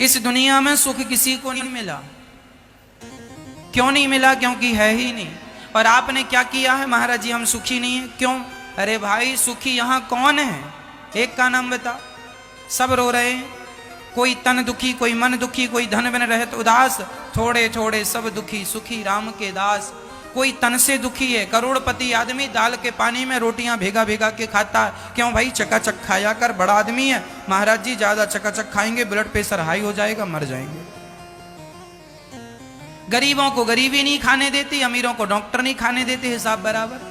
इस दुनिया में सुख किसी को नहीं मिला। क्यों नहीं मिला? क्योंकि है ही नहीं। और आपने क्या किया है? महाराज जी हम सुखी नहीं है। क्यों? अरे भाई सुखी यहां कौन है? एक का नाम बता। सब रो रहे हैं, कोई तन दुखी, कोई मन दुखी, कोई धन बिन रहत उदास, थोड़े थोड़े सब दुखी सुखी राम के दास। कोई तन से दुखी है, करोड़पति आदमी दाल के पानी में रोटियां भेगा भेगा के खाता है। क्यों भाई? चकाचक खाया कर, बड़ा आदमी है। महाराज जी ज्यादा चकाचक खाएंगे ब्लड प्रेशर हाई हो जाएगा, मर जाएंगे। गरीबों को गरीबी नहीं खाने देती, अमीरों को डॉक्टर नहीं खाने देते, हिसाब बराबर।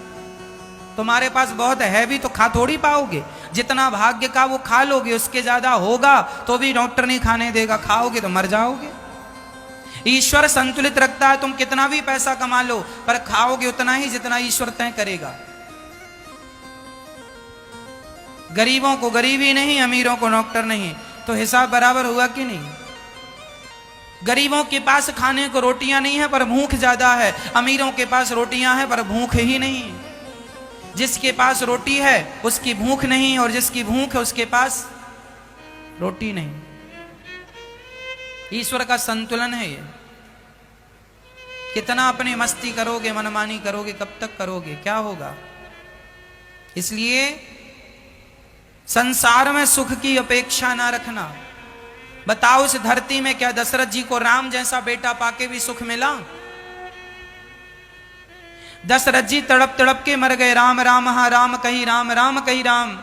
तुम्हारे पास बहुत है भी तो खा थोड़ी पाओगे। जितना भाग्य का वो खा लोगे, उसके ज्यादा होगा तो भी डॉक्टर नहीं खाने देगा, खाओगे तो मर जाओगे। ईश्वर संतुलित रखता है, तुम कितना भी पैसा कमा लो पर खाओगे उतना ही जितना ईश्वर तय करेगा। गरीबों को गरीबी नहीं, अमीरों को डॉक्टर नहीं, तो हिसाब बराबर हुआ कि नहीं? गरीबों के पास खाने को रोटियां नहीं है पर भूख ज्यादा है, अमीरों के पास रोटियां हैं पर भूख ही नहीं। जिसके पास रोटी है उसकी भूख नहीं, और जिसकी भूख है उसके पास रोटी नहीं। ईश्वर का संतुलन है ये। कितना अपनी मस्ती करोगे, मनमानी करोगे, कब तक करोगे? क्या होगा? इसलिए संसार में सुख की अपेक्षा ना रखना। बताओ इस धरती में क्या दशरथ जी को राम जैसा बेटा पाके भी सुख मिला? दशरथ जी तड़प तड़प के मर गए। राम राम हा राम कही राम, राम कही राम।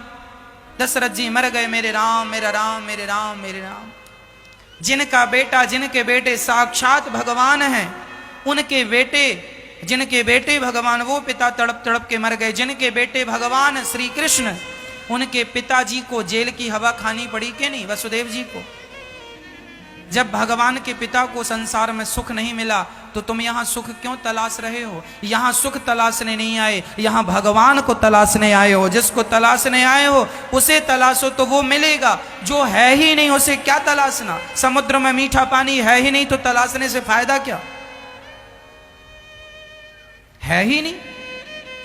दशरथ जी मर गए, मेरे राम मेरा राम, मेरे राम मेरे राम। जिनका बेटा, जिनके बेटे साक्षात भगवान हैं, उनके बेटे, जिनके बेटे भगवान, वो पिता तड़प तड़प के मर गए। जिनके बेटे भगवान श्री कृष्ण, उनके पिताजी को जेल की हवा खानी पड़ी कि नहीं? वसुदेव जी को। जब भगवान के पिता को संसार में सुख नहीं मिला तो तुम यहां सुख क्यों तलाश रहे हो? यहां सुख तलाशने नहीं आए, यहां भगवान को तलाशने आए हो। जिसको तलाशने आए हो उसे तलाशो तो वो मिलेगा। जो है ही नहीं उसे क्या तलाशना? समुद्र में मीठा पानी है ही नहीं तो तलाशने से फायदा क्या? है ही नहीं,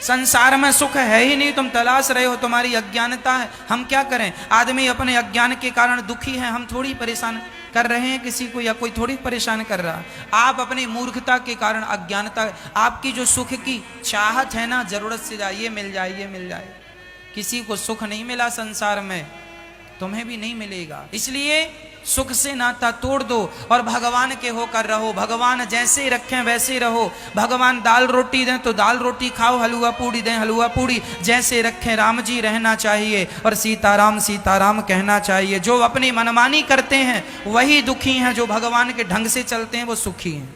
संसार में सुख है ही नहीं, तुम तलाश रहे हो, तुम्हारी अज्ञानता है। हम क्या करें? आदमी अपने अज्ञान के कारण दुखी है, हम थोड़ी परेशान कर रहे हैं किसी को, या कोई थोड़ी परेशान कर रहा है। आप अपनी मूर्खता के कारण, अज्ञानता, आपकी जो सुख की चाहत है ना, जरूरत से ज्यादा ये मिल जाए, ये मिल जाए। किसी को सुख नहीं मिला संसार में, तुम्हें भी नहीं मिलेगा। इसलिए सुख से नाता तोड़ दो और भगवान के होकर रहो। भगवान जैसे रखें वैसे रहो। भगवान दाल रोटी दें तो दाल रोटी खाओ, हलवा पूड़ी दें हलवा पूड़ी। जैसे रखें राम जी रहना चाहिए और सीताराम सीताराम कहना चाहिए। जो अपनी मनमानी करते हैं वही दुखी हैं, जो भगवान के ढंग से चलते हैं वो सुखी हैं।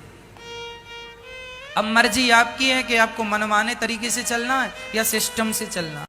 अब मर्जी आपकी है कि आपको मनमाने तरीके से चलना है या सिस्टम से चलना।